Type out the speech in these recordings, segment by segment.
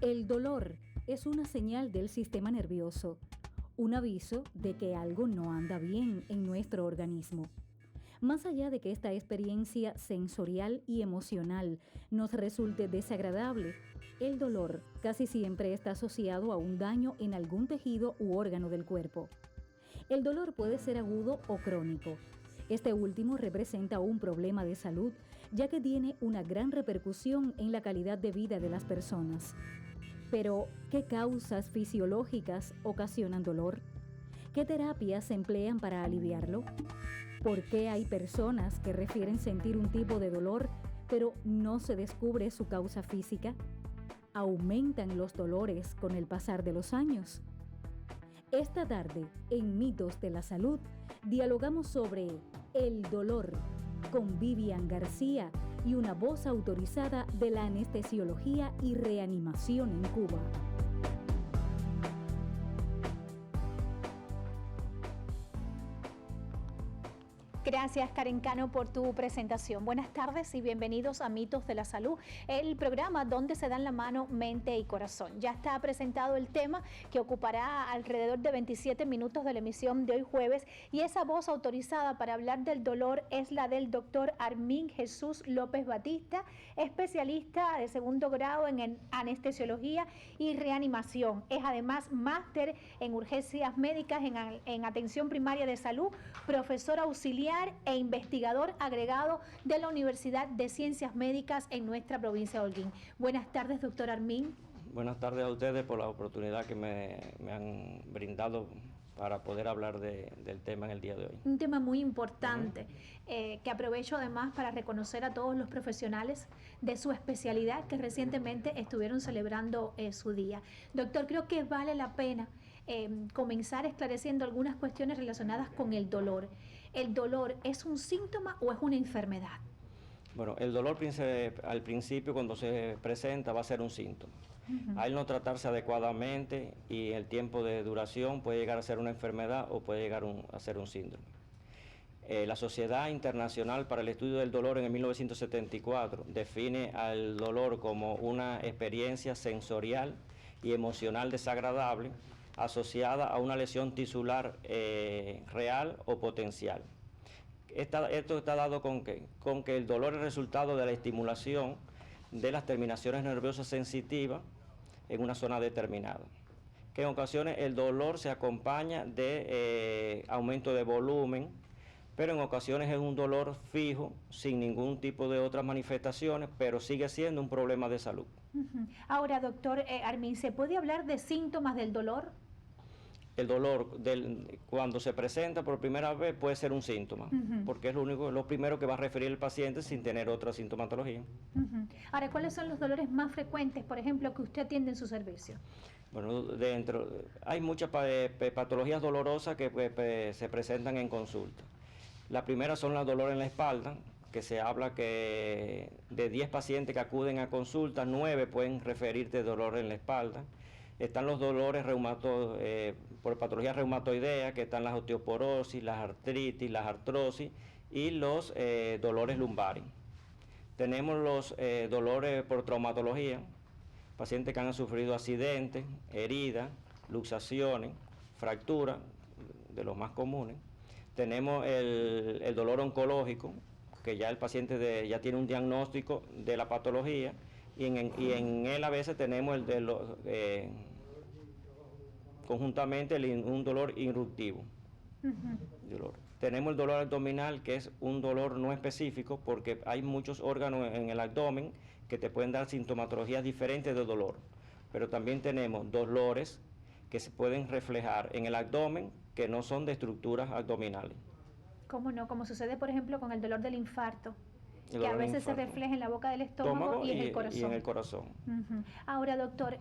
El dolor es una señal del sistema nervioso, un aviso de que algo no anda bien en nuestro organismo. Más allá de que esta experiencia sensorial y emocional nos resulte desagradable, el dolor casi siempre está asociado a un daño en algún tejido u órgano del cuerpo. El dolor puede ser agudo o crónico. Este último representa un problema de salud, ya que tiene una gran repercusión en la calidad de vida de las personas. Pero, ¿qué causas fisiológicas ocasionan dolor? ¿Qué terapias se emplean para aliviarlo? ¿Por qué hay personas que refieren sentir un tipo de dolor, pero no se descubre su causa física? ¿Aumentan los dolores con el pasar de los años? Esta tarde, en Mitos de la Salud, dialogamos sobre el dolor con Vivian García y una voz autorizada de la anestesiología y reanimación en Cuba. Gracias, Karen Cano, por tu presentación. Buenas tardes y bienvenidos a Mitos de la Salud, el programa donde se dan la mano mente y corazón. Ya está presentado el tema que ocupará alrededor de 27 minutos de la emisión de hoy jueves, y esa voz autorizada para hablar del dolor es la del doctor Armin Jesús López Batista, especialista de segundo grado en anestesiología y reanimación. Es además máster en urgencias médicas en atención primaria de salud, profesor auxiliar e investigador agregado de la Universidad de Ciencias Médicas en nuestra provincia de Holguín. Buenas tardes, doctor Armin. Buenas tardes a ustedes por la oportunidad que me han brindado para poder hablar del tema en el día de hoy. Un tema muy importante, que aprovecho además para reconocer a todos los profesionales de su especialidad que recientemente estuvieron celebrando su día. Doctor, creo que vale la pena comenzar esclareciendo algunas cuestiones relacionadas con el dolor. ¿El dolor es un síntoma o es una enfermedad? Bueno, el dolor al principio, cuando se presenta, va a ser un síntoma. Al no tratarse adecuadamente y el tiempo de duración puede llegar a ser una enfermedad o puede llegar a ser un síndrome. La Sociedad Internacional para el Estudio del Dolor en el 1974 define al dolor como una experiencia sensorial y emocional desagradable asociada a una lesión tisular real o potencial. Esto está dado con que el dolor es resultado de la estimulación de las terminaciones nerviosas sensitivas en una zona determinada. Que en ocasiones el dolor se acompaña de aumento de volumen, pero en ocasiones es un dolor fijo, sin ningún tipo de otras manifestaciones, pero sigue siendo un problema de salud. Ahora, doctor Armin, ¿se puede hablar de síntomas del dolor? El dolor cuando se presenta por primera vez puede ser un síntoma, porque es lo primero que va a referir el paciente sin tener otra sintomatología. Ahora, ¿cuáles son los dolores más frecuentes, por ejemplo, que usted atiende en su servicio? Bueno, hay muchas patologías dolorosas que se presentan en consulta. La primera son los dolores en la espalda, que se habla que de 10 pacientes que acuden a consulta, 9 pueden referirte dolor en la espalda. Están los dolores por patologías reumatoideas, que están las osteoporosis, las artritis, las artrosis y los dolores lumbares. Tenemos los dolores por traumatología, pacientes que han sufrido accidentes, heridas, luxaciones, fracturas, de los más comunes. Tenemos el dolor oncológico, que ya el paciente ya tiene un diagnóstico de la patología, y en él a veces tenemos conjuntamente un dolor irruptivo. Tenemos el dolor abdominal, que es un dolor no específico, porque hay muchos órganos en el abdomen que te pueden dar sintomatologías diferentes de dolor. Pero también tenemos dolores que se pueden reflejar en el abdomen, que no son de estructuras abdominales. ¿Cómo no? Como sucede, por ejemplo, con el dolor del infarto, que a veces se refleja en la boca del estómago y en el corazón. Y en el corazón. Ahora, doctor,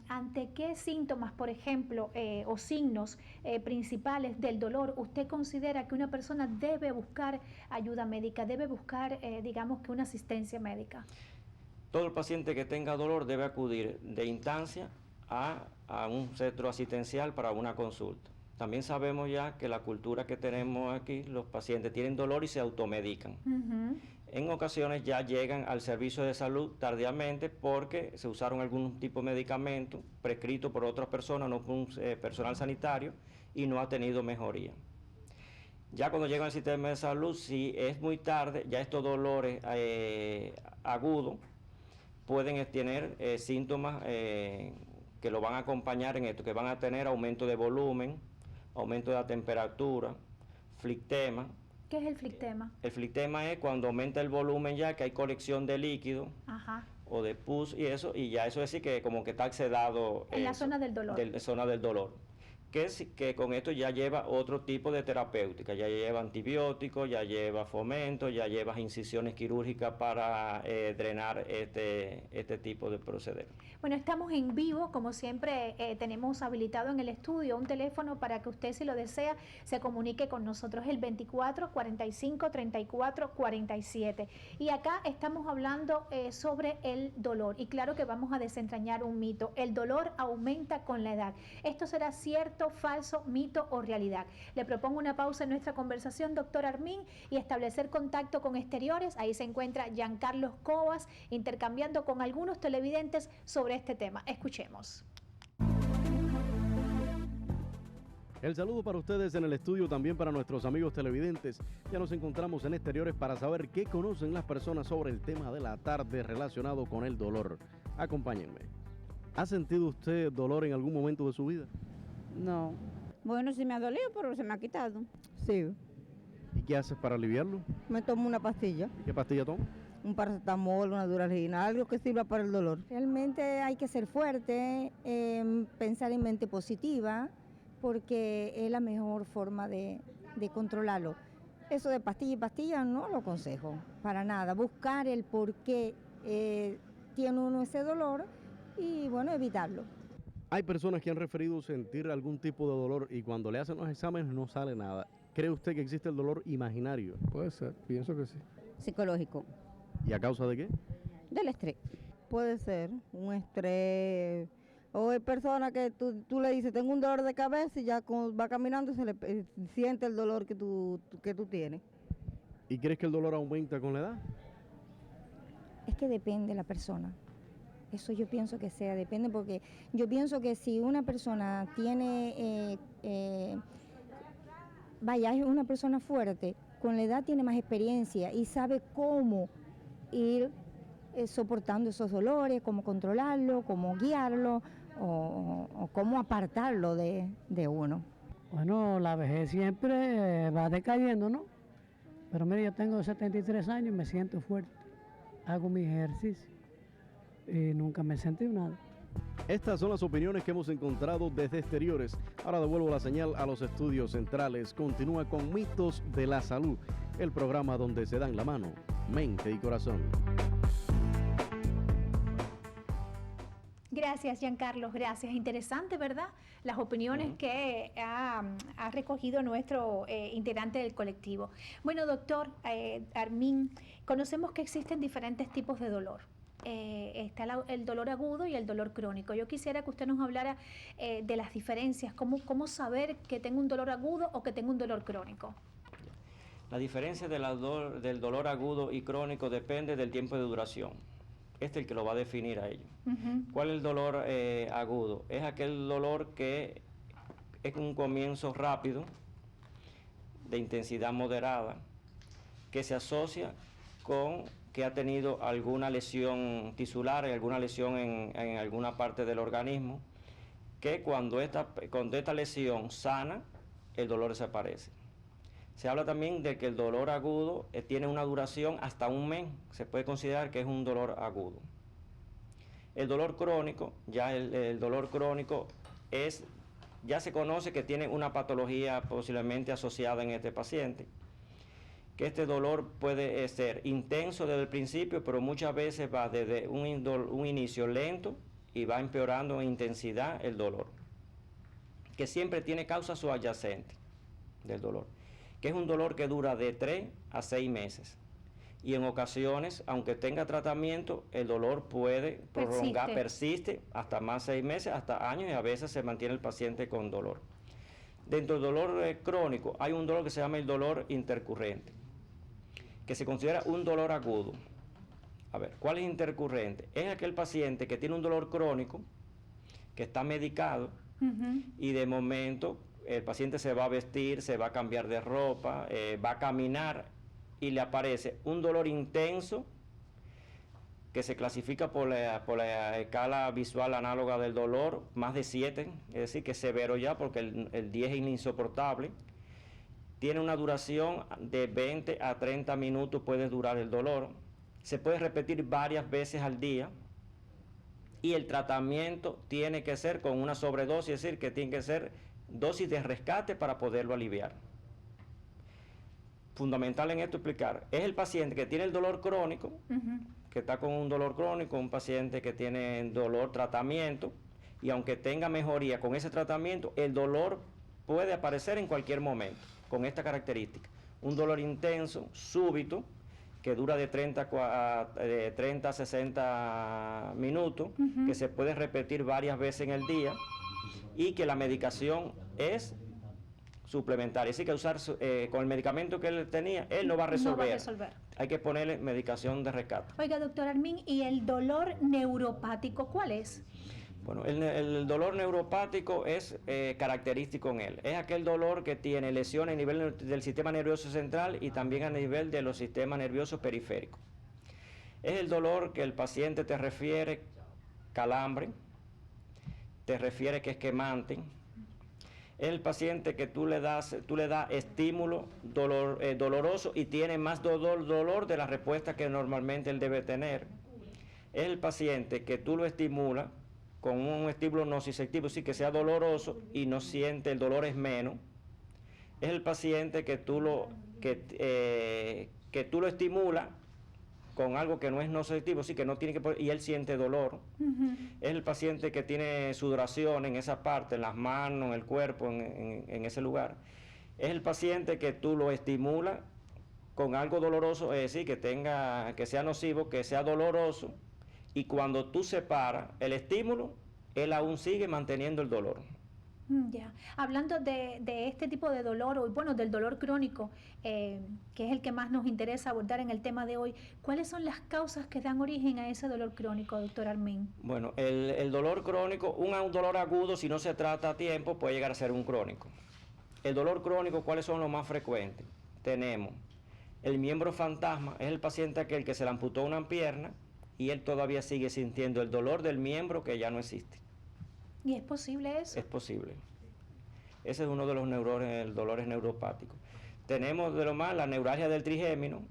¿ante qué síntomas, por ejemplo, o signos principales del dolor usted considera que una persona debe buscar ayuda médica, debe buscar, digamos, que una asistencia médica? Todo el paciente que tenga dolor debe acudir de instancia a un centro asistencial para una consulta. También sabemos ya que la cultura que tenemos aquí, los pacientes tienen dolor y se automedican. En ocasiones ya llegan al servicio de salud tardíamente porque se usaron algún tipo de medicamento prescrito por otras personas, no por un personal sanitario, y no ha tenido mejoría. Ya cuando llegan al sistema de salud, si es muy tarde, ya estos dolores agudos pueden tener síntomas que lo van a acompañar en esto, que van a tener aumento de volumen, aumento de la temperatura, flictema. ¿Qué es el flictema? El flictema es cuando aumenta el volumen ya, que hay colección de líquido o de pus y eso, y ya eso es decir que como que está excedado. En la zona del dolor. Zona del dolor. Que con esto ya lleva otro tipo de terapéutica, ya lleva antibióticos, ya lleva fomento, ya lleva incisiones quirúrgicas para drenar este tipo de proceder. Bueno, estamos en vivo, como siempre tenemos habilitado en el estudio un teléfono para que usted, si lo desea, se comunique con nosotros, el 24 45 34 47. Y acá estamos hablando sobre el dolor, y claro que vamos a desentrañar un mito: el dolor aumenta con la edad. ¿Esto será cierto, falso, mito o realidad? Le propongo una pausa en nuestra conversación, doctor Armin, y establecer contacto con exteriores. Ahí se encuentra Giancarlos Cobas intercambiando con algunos televidentes sobre este tema. Escuchemos. El saludo para ustedes en el estudio, también para nuestros amigos televidentes. Ya nos encontramos en exteriores para saber qué conocen las personas sobre el tema de la tarde relacionado con el dolor. Acompáñenme. ¿Ha sentido usted dolor en algún momento de su vida? No. Bueno, sí me ha dolido, pero se me ha quitado. Sí. ¿Y qué haces para aliviarlo? Me tomo una pastilla. ¿Qué pastilla toma? Un paracetamol, una duralgina, algo que sirva para el dolor. Realmente hay que ser fuerte, pensar en mente positiva, porque es la mejor forma de controlarlo. Eso de pastilla y pastilla no lo aconsejo, para nada. Buscar el por qué tiene uno ese dolor y, bueno, evitarlo. Hay personas que han referido sentir algún tipo de dolor y cuando le hacen los exámenes no sale nada. ¿Cree usted que existe el dolor imaginario? Puede ser, pienso que sí. Psicológico. ¿Y a causa de qué? Del estrés. Puede ser un estrés, o hay personas que tú le dices, tengo un dolor de cabeza, y ya va caminando se le siente el dolor que tú tienes. ¿Y crees que el dolor aumenta con la edad? Es que depende de la persona. Eso yo pienso que depende, porque yo pienso que si una persona tiene, es una persona fuerte, con la edad tiene más experiencia y sabe cómo ir soportando esos dolores, cómo controlarlo, cómo guiarlo o cómo apartarlo de uno. Bueno, la vejez siempre va decayendo, ¿no? Pero mire, yo tengo 73 años y me siento fuerte. Hago mi ejercicio y nunca me he sentido nada. Estas son las opiniones que hemos encontrado desde exteriores. Ahora devuelvo la señal a los estudios centrales. Continúa con Mitos de la Salud, el programa donde se dan la mano, mente y corazón. Gracias, Giancarlos, gracias. Interesante, ¿verdad? Las opiniones que ha recogido nuestro integrante del colectivo. Bueno, doctor Armin, conocemos que existen diferentes tipos de dolor. Está el dolor agudo y el dolor crónico. Yo quisiera que usted nos hablara de las diferencias, cómo saber que tengo un dolor agudo o que tengo un dolor crónico. La diferencia del dolor agudo y crónico depende del tiempo de duración. Este es el que lo va a definir a ellos. ¿Cuál es el dolor agudo? Es aquel dolor que es un comienzo rápido, de intensidad moderada, que se asocia con que ha tenido alguna lesión tisular, alguna lesión en alguna parte del organismo, que cuando esta lesión sana, el dolor desaparece. Se habla también de que el dolor agudo tiene una duración hasta un mes, se puede considerar que es un dolor agudo. El dolor crónico, ya el dolor crónico ya se conoce que tiene una patología posiblemente asociada en este paciente, que este dolor puede ser intenso desde el principio, pero muchas veces va desde un inicio lento y va empeorando en intensidad el dolor, que siempre tiene causa subyacente del dolor, que es un dolor que dura de 3 a 6 meses. Y en ocasiones, aunque tenga tratamiento, el dolor puede persiste hasta más 6 meses, hasta años, y a veces se mantiene el paciente con dolor. Dentro del dolor crónico hay un dolor que se llama el dolor intercurrente, que se considera un dolor agudo. A ver, ¿cuál es intercurrente? Es aquel paciente que tiene un dolor crónico, que está medicado, y de momento el paciente se va a vestir, se va a cambiar de ropa, va a caminar y le aparece un dolor intenso que se clasifica por la escala visual análoga del dolor, más de 7, es decir, que es severo ya porque el 10 es insoportable. Tiene una duración de 20 a 30 minutos, puede durar el dolor. Se puede repetir varias veces al día. Y el tratamiento tiene que ser con una sobredosis, es decir, que tiene que ser dosis de rescate para poderlo aliviar. Fundamental en esto explicar, es el paciente que tiene el dolor crónico, que está con un dolor crónico, un paciente que tiene dolor, tratamiento, y aunque tenga mejoría con ese tratamiento, el dolor puede aparecer en cualquier momento, con esta característica. Un dolor intenso, súbito, que dura de 30 a 60 minutos, que se puede repetir varias veces en el día, y que la medicación es suplementaria. Así que usar con el medicamento que él tenía, él no va a resolver. No va a resolver. Hay que ponerle medicación de rescate. Oiga, doctor Armin, ¿y el dolor neuropático cuál es? Bueno, el dolor neuropático es característico en él. Es aquel dolor que tiene lesiones a nivel del sistema nervioso central y también a nivel de los sistemas nerviosos periféricos. Es el dolor que el paciente te refiere calambre, te refiere que es quemante. Es el paciente que tú le das estímulo doloroso y tiene más dolor de la respuesta que normalmente él debe tener. Es el paciente que tú lo estimulas con un estímulo nociceptivo, sí, que sea doloroso y no siente, el dolor es menos. Es el paciente que tú lo estimulas con algo que no es nociceptivo, sí, que no tiene que, y él siente dolor. Es el paciente que tiene sudoración en esa parte, en las manos, en el cuerpo, en ese lugar. Es el paciente que tú lo estimulas con algo doloroso, es decir, que sea nocivo, que sea doloroso, y cuando tú separas el estímulo, él aún sigue manteniendo el dolor. Ya. Hablando de este tipo de dolor, o bueno, del dolor crónico, que es el que más nos interesa abordar en el tema de hoy, ¿cuáles son las causas que dan origen a ese dolor crónico, doctor Armin? Bueno, el dolor crónico, un dolor agudo, si no se trata a tiempo, puede llegar a ser un crónico. El dolor crónico, ¿cuáles son los más frecuentes? Tenemos el miembro fantasma, es el paciente aquel que se le amputó una pierna y él todavía sigue sintiendo el dolor del miembro que ya no existe. ¿Y es posible eso? Es posible. Ese es uno de los dolores neuropáticos. Tenemos de lo más la neuralgia del trigémino,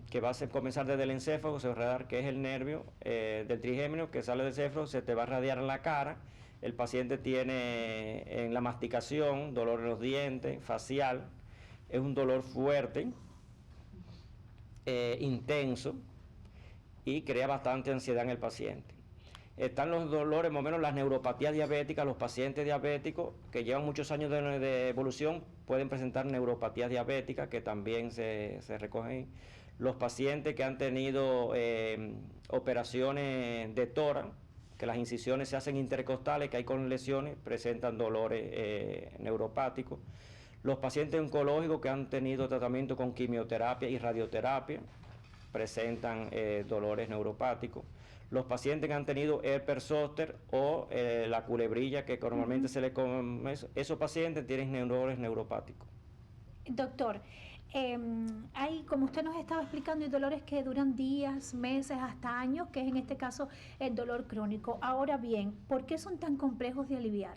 que va a comenzar desde el encéfalo, se va a radiar, que es el nervio del trigémino que sale del encéfalo, se te va a radiar en la cara. El paciente tiene en la masticación, dolor en los dientes, facial. Es un dolor fuerte, intenso, y crea bastante ansiedad en el paciente. Están los dolores, más o menos las neuropatías diabéticas. Los pacientes diabéticos que llevan muchos años de evolución pueden presentar neuropatías diabéticas, que también se recogen. Los pacientes que han tenido operaciones de tórax, que las incisiones se hacen intercostales, que hay con lesiones, presentan dolores neuropáticos. Los pacientes oncológicos que han tenido tratamiento con quimioterapia y radioterapia presentan dolores neuropáticos. Los pacientes que han tenido herpes zóster o la culebrilla, que normalmente se le come, esos pacientes tienen dolores neuropáticos. Doctor, hay, como usted nos estaba explicando, hay dolores que duran días, meses, hasta años, que es en este caso el dolor crónico. Ahora bien, ¿por qué son tan complejos de aliviar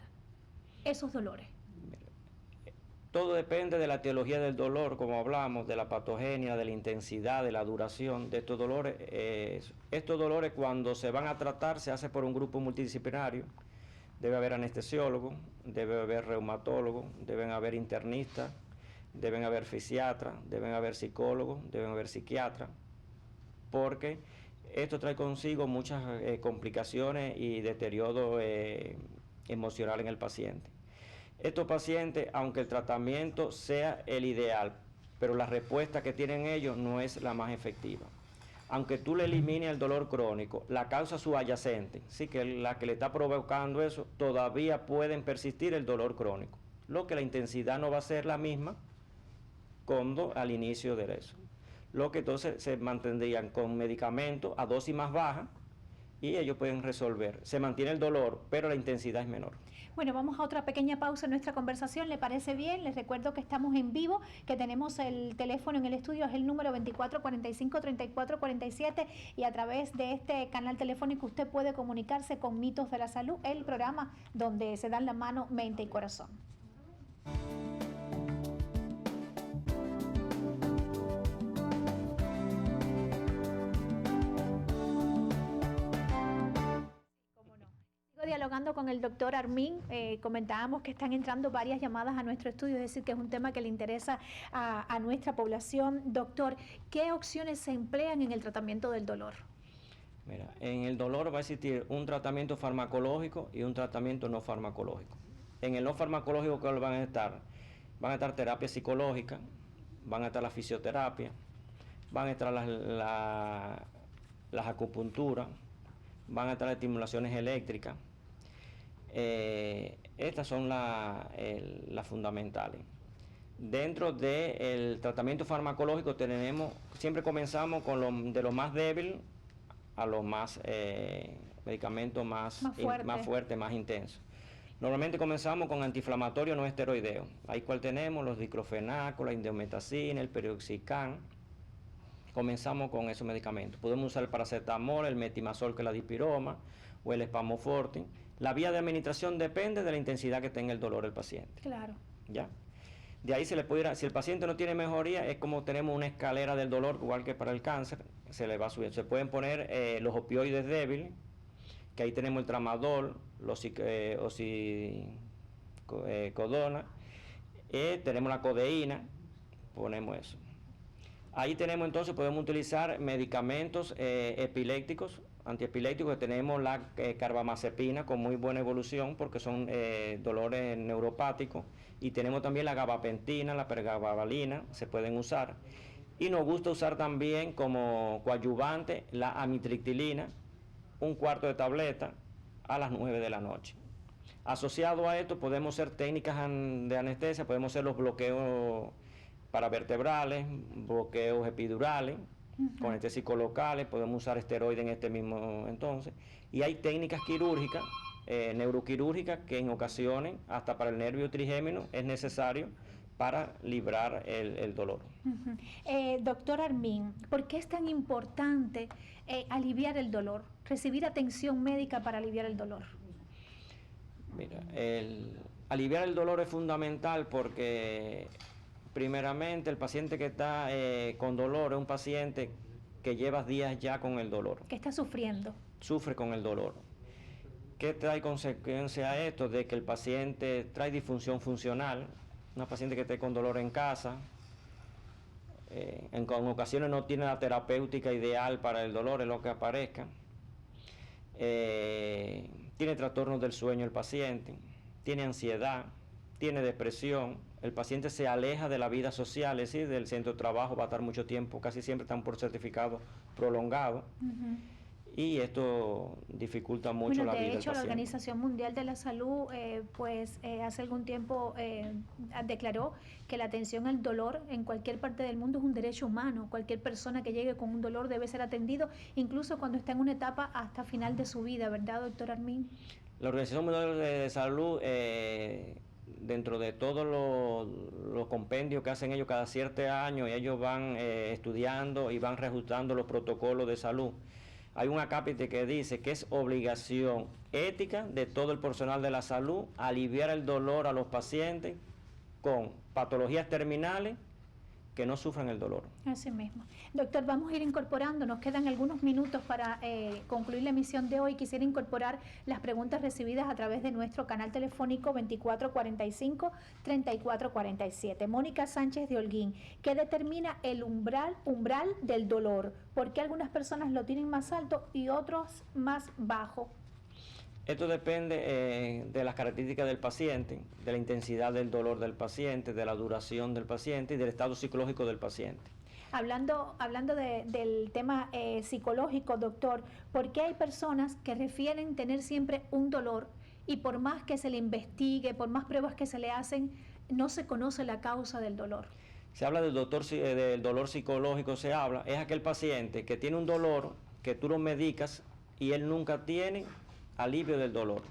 esos dolores? Todo depende de la etiología del dolor, como hablamos, de la patogenia, de la intensidad, de la duración de estos dolores. Estos dolores, cuando se van a tratar, se hace por un grupo multidisciplinario. Debe haber anestesiólogo, debe haber reumatólogo, deben haber internistas, deben haber fisiatras, deben haber psicólogos, deben haber psiquiatras, porque esto trae consigo muchas complicaciones y deterioro emocional en el paciente. Estos pacientes, aunque el tratamiento sea el ideal, pero la respuesta que tienen ellos no es la más efectiva. Aunque tú le elimines el dolor crónico, la causa subyacente, sí, que la que le está provocando eso, todavía pueden persistir el dolor crónico. lo que la intensidad no va a ser la misma cuando al inicio de eso. Lo que entonces se mantendrían con medicamentos a dosis más baja y ellos pueden resolver. Se mantiene el dolor, pero la intensidad es menor. Bueno, vamos a otra pequeña pausa en nuestra conversación. ¿Le parece bien? Les recuerdo que estamos en vivo, que tenemos el teléfono en el estudio, es el número 2445-3447 y a través de este canal telefónico usted puede comunicarse con Mitos de la Salud, el programa donde se dan la mano mente y corazón. Dialogando con el doctor Armin, comentábamos que están entrando varias llamadas a nuestro estudio, es decir, que es un tema que le interesa a nuestra población. Doctor, ¿qué opciones se emplean en el tratamiento del dolor? Mira, en el dolor va a existir un tratamiento farmacológico y un tratamiento no farmacológico. En el no farmacológico, ¿cuáles van a estar? Van a estar terapias psicológicas, van a estar la fisioterapia, van a estar las acupunturas, van a estar las estimulaciones eléctricas. Estas son las fundamentales. Dentro del tratamiento farmacológico siempre comenzamos con de lo más débil a los más medicamentos más fuertes, más intensos. Normalmente comenzamos con antiinflamatorios no esteroideos. Ahí cual tenemos los diclofenaco, la indometacina, el perioxicam. Comenzamos con esos medicamentos. Podemos usar el paracetamol, el metimazol, que es la dipiroma, o el espamofortin. La vía de administración depende de la intensidad que tenga el dolor del paciente. Claro. ¿Ya? De ahí se le puede ir, si el paciente no tiene mejoría, es como tenemos una escalera del dolor, igual que para el cáncer, se le va subiendo. Se pueden poner los opioides débiles, que ahí tenemos el tramadol, oxicodona, tenemos la codeína, ponemos eso. Ahí tenemos entonces, podemos utilizar medicamentos epilépticos, antiepilépticos, que tenemos la carbamazepina con muy buena evolución porque son dolores neuropáticos, y tenemos también la gabapentina, la pregabalina, se pueden usar. Y nos gusta usar también como coadyuvante la amitriptilina, un cuarto de tableta a las 9 de la noche. Asociado a esto podemos hacer técnicas de anestesia, podemos hacer los bloqueos paravertebrales, bloqueos epidurales, con anestésicos locales, podemos usar esteroides en este mismo entonces. Y hay técnicas quirúrgicas, neuroquirúrgicas, que en ocasiones, hasta para el nervio trigémino, es necesario para librar el dolor. Doctor Armin, ¿por qué es tan importante aliviar el dolor, recibir atención médica para aliviar el dolor? Mira, aliviar el dolor es fundamental porque primeramente el paciente que está con dolor es un paciente que lleva días ya con el dolor. Que está sufriendo. Sufre con el dolor. ¿Qué trae consecuencia esto? De que el paciente trae disfunción funcional, una paciente que esté con dolor en casa, en ocasiones no tiene la terapéutica ideal para el dolor, es lo que aparezca. Tiene trastornos del sueño el paciente, tiene ansiedad, tiene depresión, el paciente se aleja de la vida social, es decir, del centro de trabajo, va a estar mucho tiempo, casi siempre están por certificado prolongado, y esto dificulta mucho la vida del paciente. De hecho, la Organización Mundial de la Salud, hace algún tiempo declaró que la atención al dolor en cualquier parte del mundo es un derecho humano. Cualquier persona que llegue con un dolor debe ser atendido, incluso cuando está en una etapa hasta final de su vida, ¿verdad, doctor Armin? La Organización Mundial de Salud, dentro de todos los compendios que hacen ellos cada cierto año, y ellos van estudiando y van reajustando los protocolos de salud. Hay un acápite que dice que es obligación ética de todo el personal de la salud aliviar el dolor a los pacientes con patologías terminales que no sufran el dolor. Así mismo. Doctor, vamos a ir incorporando, nos quedan algunos minutos para concluir la emisión de hoy. Quisiera incorporar las preguntas recibidas a través de nuestro canal telefónico 2445-3447. Mónica Sánchez de Holguín, ¿qué determina el umbral del dolor? ¿Por qué algunas personas lo tienen más alto y otros más bajo? Esto depende de las características del paciente, de la intensidad del dolor del paciente, de la duración del paciente y del estado psicológico del paciente. Hablando del tema psicológico, doctor, ¿por qué hay personas que refieren tener siempre un dolor y por más que se le investigue, por más pruebas que se le hacen, no se conoce la causa del dolor. Se habla del dolor psicológico, es aquel paciente que tiene un dolor que tú lo medicas y él nunca tiene alivio del dolor.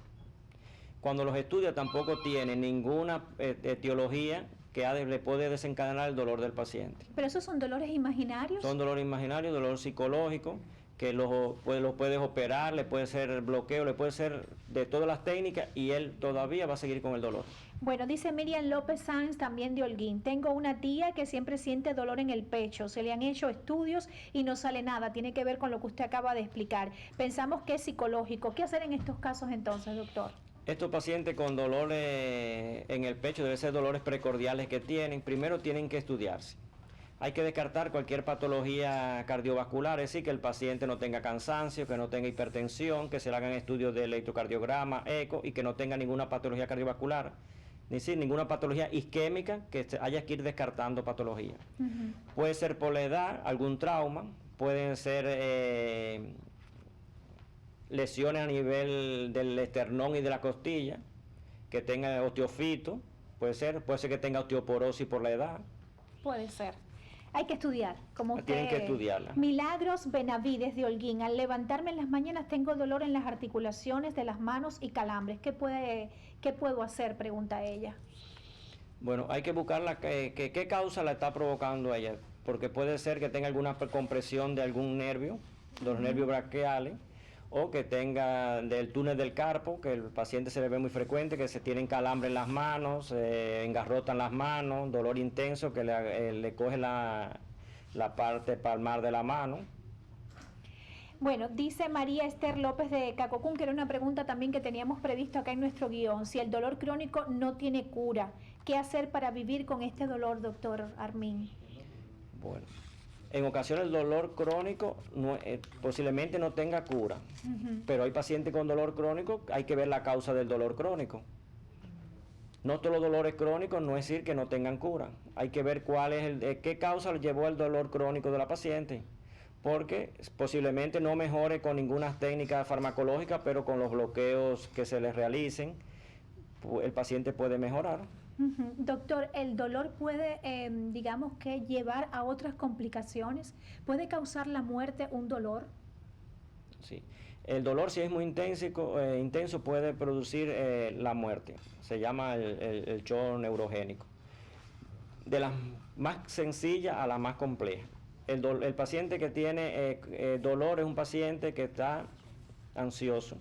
Cuando los estudia tampoco tiene ninguna etiología que le puede desencadenar el dolor del paciente. ¿Pero esos son dolores imaginarios? Son dolores imaginarios, dolor psicológico, que los puedes operar, le puede ser bloqueo, le puede ser de todas las técnicas y él todavía va a seguir con el dolor. Bueno, dice Miriam López Sanz, también de Holguín. Tengo una tía que siempre siente dolor en el pecho. Se le han hecho estudios y no sale nada. Tiene que ver con lo que usted acaba de explicar. Pensamos que es psicológico. ¿Qué hacer en estos casos entonces, doctor? Estos pacientes con dolores en el pecho, deben ser dolores precordiales que tienen. Primero tienen que estudiarse. Hay que descartar cualquier patología cardiovascular, es decir, que el paciente no tenga cansancio, que no tenga hipertensión, que se le hagan estudios de electrocardiograma, eco y que no tenga ninguna patología cardiovascular. Es decir, ninguna patología isquémica que haya que ir descartando patología. Puede ser por la edad, algún trauma, pueden ser lesiones a nivel del esternón y de la costilla, que tenga osteofito, puede ser que tenga osteoporosis por la edad. Puede ser. Hay que estudiar, como usted. Tienen que estudiarla. Milagros Benavides de Holguín. Al levantarme en las mañanas tengo dolor en las articulaciones de las manos y calambres. ¿Qué puedo hacer? Pregunta ella. Bueno, hay que buscar qué causa la está provocando ella, porque puede ser que tenga alguna compresión de algún nervio, de los nervios braquiales, o que tenga del túnel del carpo, que el paciente se le ve muy frecuente, que se tienen calambre en las manos, engarrotan las manos, dolor intenso que le coge la parte palmar de la mano. Bueno, dice María Esther López de Cacocún, que era una pregunta también que teníamos previsto acá en nuestro guión. Si el dolor crónico no tiene cura, ¿qué hacer para vivir con este dolor, doctor Armin? Bueno, en ocasiones el dolor crónico posiblemente no tenga cura, pero hay pacientes con dolor crónico, hay que ver la causa del dolor crónico. No todos los dolores crónicos no es decir que no tengan cura, hay que ver qué causa llevó el dolor crónico de la paciente, porque posiblemente no mejore con ninguna técnica farmacológica, pero con los bloqueos que se les realicen, el paciente puede mejorar. Doctor, ¿el dolor puede, digamos que, llevar a otras complicaciones? ¿Puede causar la muerte un dolor? Sí, el dolor si es muy intenso puede producir la muerte. Se llama el shock neurogénico. De las más sencillas a la más compleja. El paciente que tiene dolor es un paciente que está ansioso,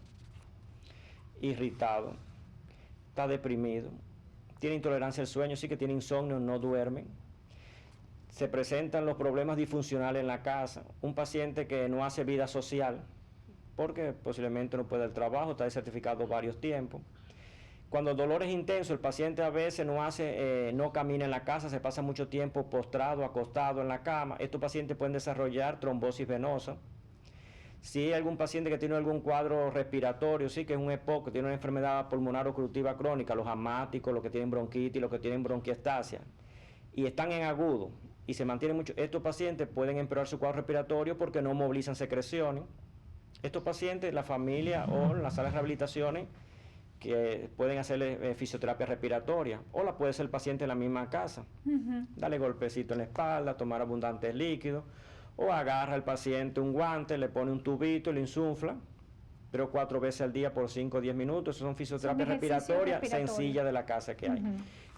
irritado, está deprimido, tiene intolerancia al sueño, sí que tiene insomnio, no duerme. Se presentan los problemas disfuncionales en la casa. Un paciente que no hace vida social, porque posiblemente no puede el trabajo, está desertificado varios tiempos. Cuando el dolor es intenso, el paciente a veces no camina en la casa, se pasa mucho tiempo postrado, acostado en la cama. Estos pacientes pueden desarrollar trombosis venosa. Si hay algún paciente que tiene algún cuadro respiratorio, sí, que es un EPOC, que tiene una enfermedad pulmonar obstructiva crónica, los asmáticos, los que tienen bronquitis, los que tienen bronquiectasia, y están en agudo, y se mantienen mucho, estos pacientes pueden empeorar su cuadro respiratorio porque no movilizan secreciones. Estos pacientes, la familia o las salas de rehabilitaciones, que pueden hacerle fisioterapia respiratoria, o la puede hacer el paciente en la misma casa. Darle golpecito en la espalda, tomar abundantes líquidos, o agarra al paciente un guante, le pone un tubito, le insufla 3 o 4 veces al día por 5 o 10 minutos. Eso son fisioterapias respiratorias sencillas de la casa que hay.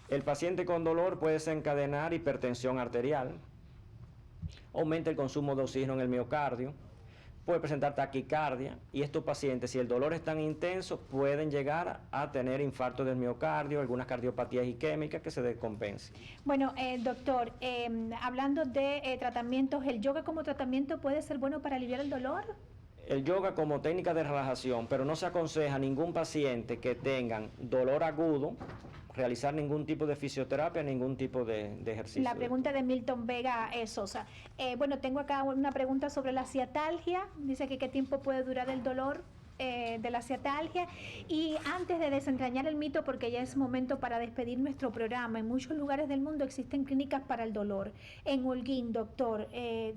El paciente con dolor puede desencadenar hipertensión arterial, aumenta el consumo de oxígeno en el miocardio, puede presentar taquicardia, y estos pacientes, si el dolor es tan intenso, pueden llegar a tener infarto del miocardio, algunas cardiopatías isquémicas que se descompensen. Bueno, doctor, hablando de tratamientos, ¿el yoga como tratamiento puede ser bueno para aliviar el dolor? El yoga como técnica de relajación, pero no se aconseja a ningún paciente que tengan dolor agudo realizar ningún tipo de fisioterapia, ningún tipo de ejercicio. La pregunta de Milton Vega Sosa. Bueno, tengo acá una pregunta sobre la ciatalgia. Dice que qué tiempo puede durar el dolor de la ciatalgia. Y antes de desentrañar el mito, porque ya es momento para despedir nuestro programa, en muchos lugares del mundo existen clínicas para el dolor. En Holguín, doctor,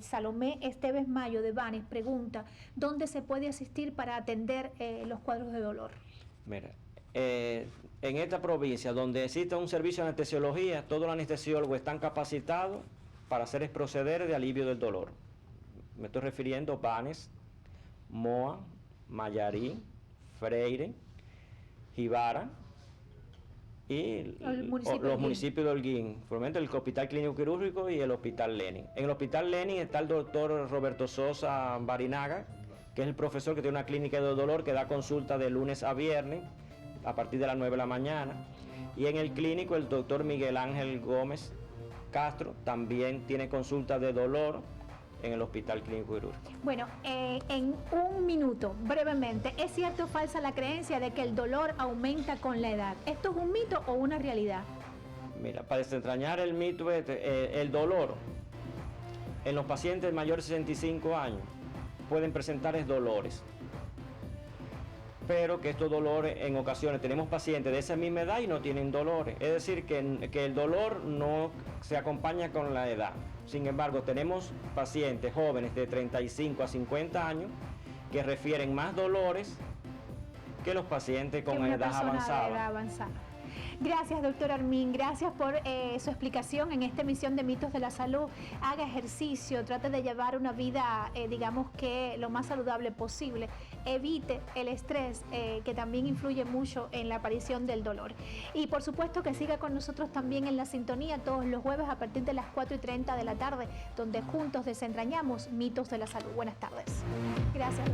Salomé Esteves Mayo de Banes pregunta, ¿dónde se puede asistir para atender los cuadros de dolor? Mira, en esta provincia, donde existe un servicio de anestesiología, todos los anestesiólogos están capacitados para hacer procederes de alivio del dolor. Me estoy refiriendo a Banes, Moa, Mayarí, Freire, Jibara y los municipios de Holguín, formando el Hospital Clínico Quirúrgico y el Hospital Lenin. En el Hospital Lenin está el doctor Roberto Sosa Barinaga, que es el profesor que tiene una clínica de dolor que da consulta de lunes a viernes a partir de las 9 de la mañana. Y en el clínico el doctor Miguel Ángel Gómez Castro también tiene consulta de dolor en el Hospital Clínico Quirúrgico. Bueno, en un minuto, brevemente, ¿es cierto o falsa la creencia de que el dolor aumenta con la edad? ¿Esto es un mito o una realidad? Mira, para desentrañar el mito, el dolor en los pacientes mayores de 65 años pueden presentar dolores, pero que estos dolores en ocasiones tenemos pacientes de esa misma edad y no tienen dolores, es decir que el dolor no se acompaña con la edad. Sin embargo, tenemos pacientes jóvenes de 35 a 50 años que refieren más dolores que los pacientes con edad avanzada. Gracias, doctor Armin, gracias por su explicación en esta emisión de Mitos de la Salud. Haga ejercicio, trate de llevar una vida, digamos que lo más saludable posible. Evite el estrés, que también influye mucho en la aparición del dolor. Y por supuesto que siga con nosotros también en la sintonía todos los jueves a partir de las 4:30 de la tarde, donde juntos desentrañamos Mitos de la Salud. Buenas tardes. Gracias.